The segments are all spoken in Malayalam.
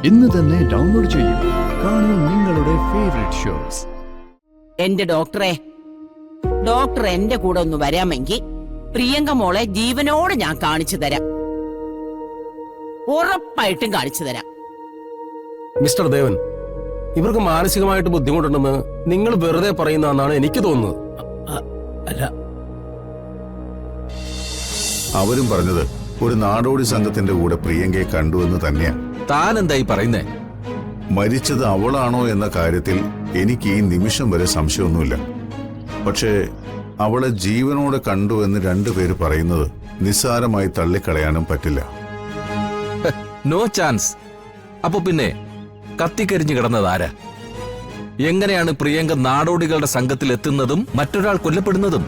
ഇന്ന് തന്നെ ഡൗൺലോഡ് ചെയ്യൂ. കാണൂ നിങ്ങളുടെ ഫേവറേറ്റ് ഷോസ്. എന്റെ ഡോക്ടറെ, ഡോക്ടർ എന്റെ കൂടെ ഒന്ന് വരാമെങ്കിൽ പ്രിയങ്ക മോളെ ജീവനോട് ഞാൻ കാണിച്ചു തരാം. ഉറപ്പായിട്ടും കാണിച്ചു തരാം. മിസ്റ്റർ ദേവൻ, ഇവർക്ക് മാനസികമായിട്ട് ബുദ്ധിമുട്ടുണ്ടെന്ന് നിങ്ങൾ വെറുതെ പറയുന്നതെന്നാണ് എനിക്ക് തോന്നുന്നത്. അല്ല, അവരും പറഞ്ഞത് ഒരു നാടോടി സംഘത്തിന്റെ കൂടെ പ്രിയങ്കയെ കണ്ടുവെന്ന് തന്നെയാ. താൻ എന്തായി പറയുന്നേ? മരിച്ചത് അവളാണോ എന്ന കാര്യത്തിൽ എനിക്ക് ഈ നിമിഷം വരെ സംശയമൊന്നുമില്ല. പക്ഷേ അവളെ ജീവനോടെ കണ്ടുവെന്ന് രണ്ടുപേര് പറയുന്നത് നിസ്സാരമായി തള്ളിക്കളയാനും പറ്റില്ല. No chance. അപ്പൊ പിന്നെ കത്തിക്കരിഞ്ഞു കിടന്നതാരാ? എങ്ങനെയാണ് പ്രിയങ്ക നാടോടികളുടെ സംഘത്തിൽ എത്തുന്നതും മറ്റൊരാൾ കൊല്ലപ്പെടുന്നതും?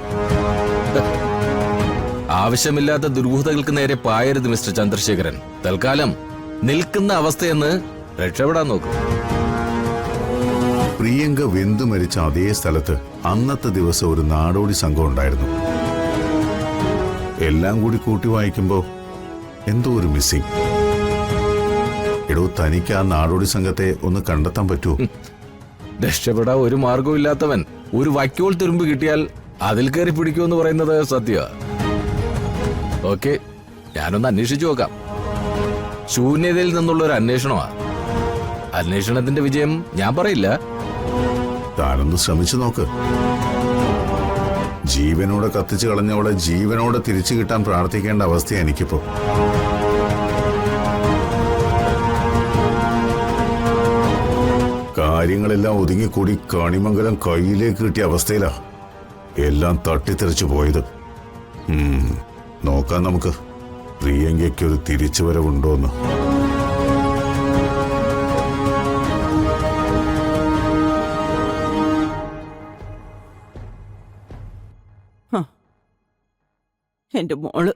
ആവശ്യമില്ലാത്ത ദുർബോധകൾക്ക് നേരെ പായരുത് മിസ്റ്റർ ചന്ദ്രശേഖരൻ. തൽക്കാലം നിൽക്കുന്ന അവസ്ഥയെന്ന് രക്ഷപ്പെടാൻ നോക്കും. പ്രിയങ്ക വെന്തു മരിച്ച അതേ സ്ഥലത്ത് അന്നത്തെ ദിവസം ഒരു നാടോടി സംഘം ഉണ്ടായിരുന്നു. എല്ലാം കൂടി കൂട്ടി വായിക്കുമ്പോ എന്തോ ഒരു മിസ്സിംഗ്. എടോ, തനിക്ക് ആ നാടോടി സംഘത്തെ ഒന്ന് കണ്ടെത്താൻ പറ്റുമോ? രക്ഷപ്പെടാൻ ഒരു മാർഗവും ഇല്ലാത്തവൻ ഒരു വൈക്കോൽ തുരുമ്പ് കിട്ടിയാൽ അതിൽ കയറി പിടിക്കുമെന്ന് പറയുന്നത് സത്യ. ഓക്കെ, ഞാനൊന്ന് അന്വേഷിച്ചു നോക്കാം. ശൂന്യതയിൽ നിന്നുള്ള ഒരു അന്വേഷണമാണ്. അന്വേഷണത്തിന്റെ വിജയം ഞാൻ പറയില്ല. താനൊന്ന് ശ്രമിച്ചു നോക്ക്. ജീവനോടെ കത്തിച്ചു കളഞ്ഞവളെ ജീവനോടെ തിരിച്ചു കിട്ടാൻ പ്രാർത്ഥിക്കേണ്ട അവസ്ഥയാണ് എനിക്കിപ്പോ. കാര്യങ്ങളെല്ലാം ഒതുങ്ങിക്കൂടി കണിമംഗലം കയ്യിലേക്ക് കിട്ടിയ അവസ്ഥയിലാ എല്ലാം തട്ടിത്തെറിച്ചു പോയത്. നോക്കാം നമുക്ക് പ്രിയങ്കയ്ക്കൊരു തിരിച്ചുവരവുണ്ടോന്ന്. എന്റെ മോള്,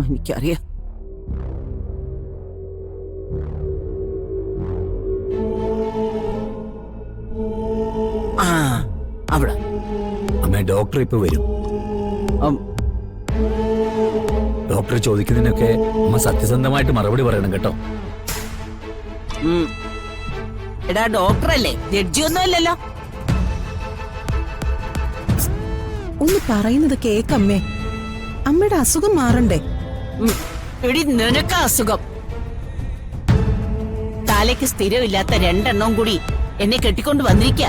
എനിക്കറിയാം. അവിടെ അമ്മ, ഡോക്ടർ ഇപ്പൊ വരും. ഡോക്ടർ ചോദിക്കുന്നതിനൊക്കെ അമ്മ സത്യസന്ധമായിട്ട് മറുപടി പറയണം കേട്ടോ. എടാ, ഡോക്ടറല്ലേ, ജഡ്ജി ഒന്നും അല്ലല്ലോ. ഒന്ന് പറയുന്നത് കേക്കമ്മേ. അമ്മയുടെ അസുഖം മാറണ്ടേ? എടി, നിനക്ക് അസുഖം. തലയ്ക്ക് സ്ഥിരമില്ലാത്ത രണ്ടെണ്ണം കൂടി എന്നെ കെട്ടിക്കൊണ്ട് വന്നിരിക്ക.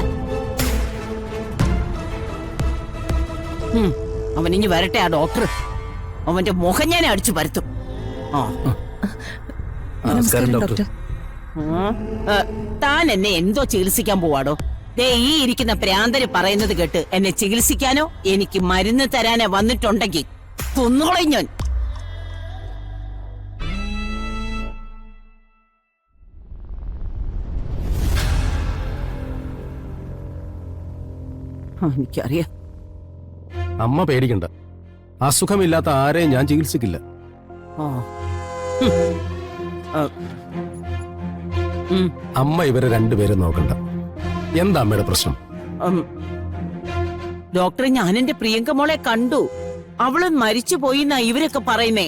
അവനിഞ്ഞ് വരട്ടെ ആ ഡോക്ടർ. അവന്റെ മുഖം ഞാൻ അടിച്ചു പരത്തും. നമസ്കാരം ഡോക്ടർ. താൻ എന്നെ എന്തോ ചികിത്സിക്കാൻ പോവാടോ? ദേ, ഈ ഇരിക്കുന്ന പ്രാന്തര് പറയുന്നത് കേട്ട് എന്നെ ചികിത്സിക്കാനോ എനിക്ക് മരുന്ന് തരാനോ വന്നിട്ടുണ്ടെങ്കിൽ കൊന്നുകളയും ഞാൻ. എനിക്കറിയാം. അമ്മ പേടിക്കണ്ട. അസുഖമില്ലാത്ത ആരെയും ഞാൻ ചികിത്സിക്കില്ല. അമ്മ ഇവരെ രണ്ടുപേരെ നോക്കണ്ട. എന്താ അമ്മയുടെ പ്രശ്നം? ഡോക്ടറെ, ഞാൻ എന്റെ പ്രിയങ്ക മോളെ കണ്ടു. അവള് മരിച്ചു പോയിന്നാ ഇവരൊക്കെ പറയുന്നേ.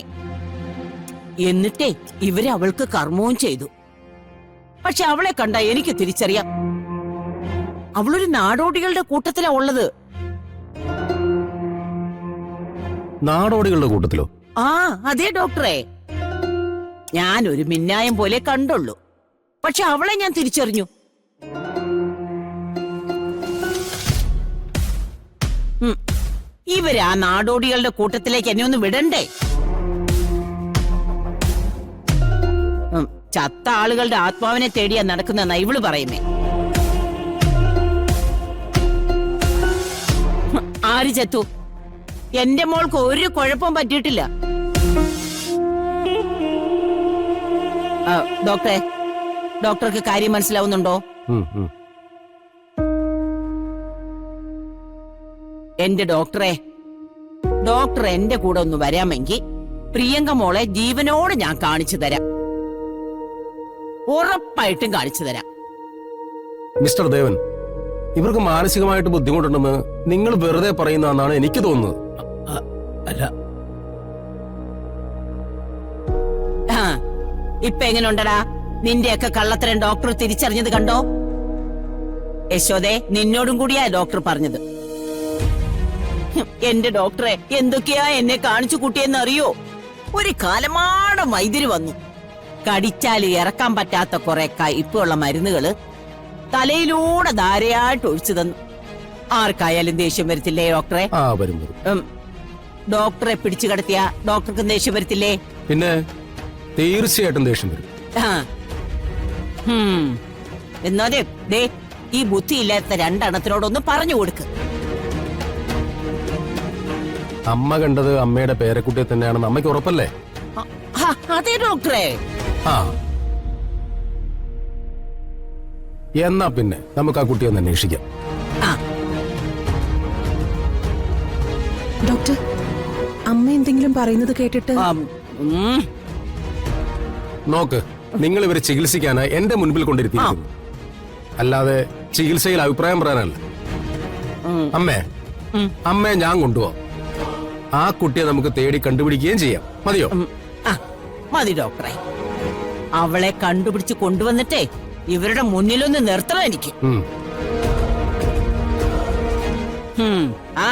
എന്നിട്ടേ ഇവര് അവൾക്ക് കർമ്മവും ചെയ്തു. പക്ഷെ അവളെ കണ്ട എനിക്ക് തിരിച്ചറിയാം. അവളൊരു നാടോടികളുടെ കൂട്ടത്തിലാ ഉള്ളത്. നാടോടികളുടെ കൂട്ടത്തിലോ? അതെ ഡോക്ടറെ. ഞാനൊരു മിന്നായം പോലെ കണ്ടുള്ളൂ. പക്ഷെ അവളെ ഞാൻ തിരിച്ചറിഞ്ഞു. ഇവര് ആ നാടോടികളുടെ കൂട്ടത്തിലേക്ക് എന്നെ ഒന്ന് വിടണ്ടേ? ചത്ത ആളുകളുടെ ആത്മാവിനെ തേടിയാ നടക്കുന്ന ഇവള് പറയുന്നേ. ആര് ചത്തു? എന്റെ മോൾക്ക് ഒരു കുഴപ്പവും പറ്റിയിട്ടില്ല. ഡോക്ടറെ, ഡോക്ടർക്ക് കാര്യം മനസ്സിലാവുന്നുണ്ടോ? എന്റെ ഡോക്ടറെ, ഡോക്ടർ എന്റെ കൂടെ ഒന്ന് വരാമെങ്കിൽ പ്രിയങ്ക മോളെ ജീവനോട് ഞാൻ കാണിച്ചു തരാം. ഉറപ്പായിട്ടും കാണിച്ചു തരാം. മിസ്റ്റർ ദേവൻ, ഇവർക്ക് മാനസികമായിട്ട് ബുദ്ധിമുട്ടുണ്ടെന്ന് നിങ്ങൾ വെറുതെ പറയുന്നതെന്നാണ് എനിക്ക് തോന്നുന്നത്. അല്ല, ഇപ്പൊ എങ്ങനെയുണ്ടടാ? നിന്റെയൊക്കെ കള്ളത്തരം ഡോക്ടർ തിരിച്ചറിഞ്ഞത് കണ്ടോ? യശോദേ, നിന്നോടും കൂടിയാ ഡോക്ടർ പറഞ്ഞത്. എന്റെ ഡോക്ടറെ എന്തൊക്കെയാ എന്നെ കാണിച്ചു കൂട്ടിയെന്ന് അറിയോ? ഒരു കാലമാട വൈദ്യര് വന്നു. കടിച്ചാൽ ഇറക്കാൻ പറ്റാത്ത കുറെ കയ്പുള്ള മരുന്നുകള് തലയിലൂടെ ധാരയായിട്ട് ഒഴിച്ചു തന്നു. ആർക്കായാലും ദേഷ്യം വരത്തില്ലേ ഡോക്ടറെ? ആ വരും വരും. ഡോക്ടറെ പിടിച്ചു കിടത്തിയ ഡോക്ടർക്ക് ദേഷ്യം വരത്തില്ലേ? പിന്നെ തീർച്ചയായിട്ടും ദേഷ്യം വരും. എന്നാലേ ദേ ഈ ബുദ്ധിയില്ലാത്ത രണ്ടെണ്ണത്തിനോടൊന്ന് പറഞ്ഞു കൊടുക്ക്. അമ്മ കണ്ടത് അമ്മയുടെ പേരക്കുട്ടിയെ തന്നെയാണെന്ന് അമ്മയ്ക്ക് ഉറപ്പല്ലേ? അതെ ഡോക്ടറെ. ആ എന്നാ പിന്നെ നമുക്ക് ആ കുട്ടിയെ ഒന്ന് അന്വേഷിക്കാം. ഡോക്ടർ, അമ്മ എന്തെങ്കിലും പറയുന്നത് കേട്ടിട്ട് നോക്ക്, നിങ്ങൾ ഇവരെ ചികിത്സിക്കാന് എന്റെ മുൻപിൽ കൊണ്ടിരുത്തിയിരിക്കുന്നു, അല്ലാതെ ചികിത്സയിൽ അഭിപ്രായം പറയാനല്ല. അമ്മയെ ഞാൻ കൊണ്ടുപോവാം. ആ കുട്ടിയെ നമുക്ക് തേടി കണ്ടുപിടിക്കുകയും ചെയ്യാം. മതിയോ? മതി ഡോക്ടറെ. അവളെ കണ്ടുപിടിച്ച് കൊണ്ടുവന്നിട്ടേ ഇവരുടെ മുന്നിലൊന്ന് നിർത്തണം എനിക്ക്. ആ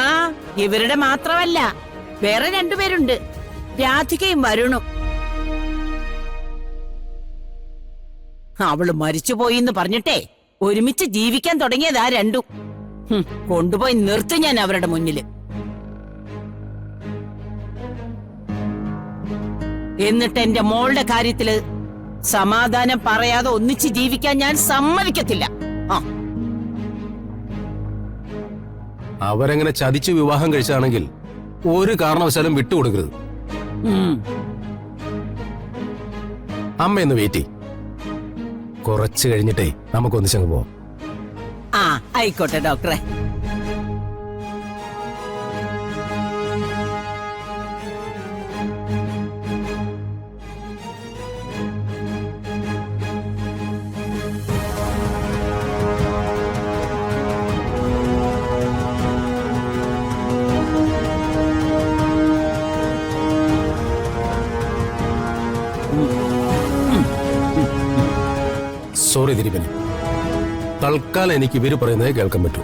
ഇവരുടെ മാത്രമല്ല, വേറെ രണ്ടുപേരുണ്ട്, രാധികയും വരുണും. അവള് മരിച്ചുപോയിന്ന് പറഞ്ഞിട്ടേ ഒരുമിച്ച് ജീവിക്കാൻ തുടങ്ങിയതാ രണ്ടും. കൊണ്ടുപോയി നിർത്തി ഞാൻ അവരുടെ മുന്നില്. എന്നിട്ട് എന്റെ മോളുടെ കാര്യത്തില് സമാധാനം പറയാതെ ഒന്നിച്ച് ജീവിക്കാൻ ഞാൻ സമ്മതിക്കത്തില്ല. അവരെങ്ങനെ ചതിച്ചു വിവാഹം കഴിച്ചാണെങ്കിൽ ഒരു കാരണവശാലും വിട്ടുകൊടുക്കരുത്. അമ്മയൊന്ന് വെയിറ്റ്. കുറച്ച് കഴിഞ്ഞിട്ടേ നമുക്കൊന്നിച്ചങ്ങ് പോവാം. ആയിക്കോട്ടെ ഡോക്ടറെ. സോറി ദിലീപന്, തൽക്കാലം എനിക്ക് ഇവര് പറയുന്നതേ കേൾക്കാൻ പറ്റൂ.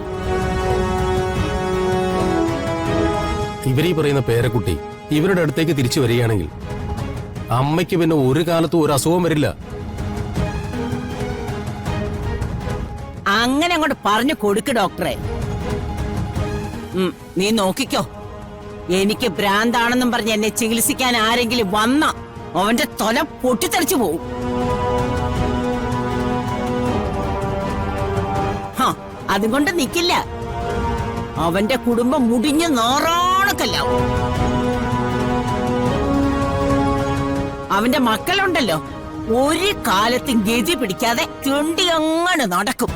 ഇവരീ പറയുന്ന പേരക്കുട്ടി ഇവരുടെ അടുത്തേക്ക് തിരിച്ചു വരികയാണെങ്കിൽ അമ്മയ്ക്ക് പിന്നെ ഒരു കാലത്തും ഒരു അസുഖം വരില്ല. അങ്ങനെ അങ്ങോട്ട് പറഞ്ഞു കൊടുക്ക് ഡോക്ടറെ. നീ നോക്കിക്കോ, എനിക്ക് ഭ്രാന്താണെന്നും പറഞ്ഞ് എന്നെ ചികിത്സിക്കാൻ ആരെങ്കിലും വന്ന അവന്റെ തൊല പൊട്ടിത്തെറിച്ചു പോവും. അതുകൊണ്ട് നിക്കില്ല, അവന്റെ കുടുംബം മുടിഞ്ഞ് നാറാണക്കല്ലാവും. അവന്റെ മക്കളുണ്ടല്ലോ, ഒരു കാലത്തും ഗതി പിടിക്കാതെ ചുണ്ടി അങ്ങനെ നടക്കും.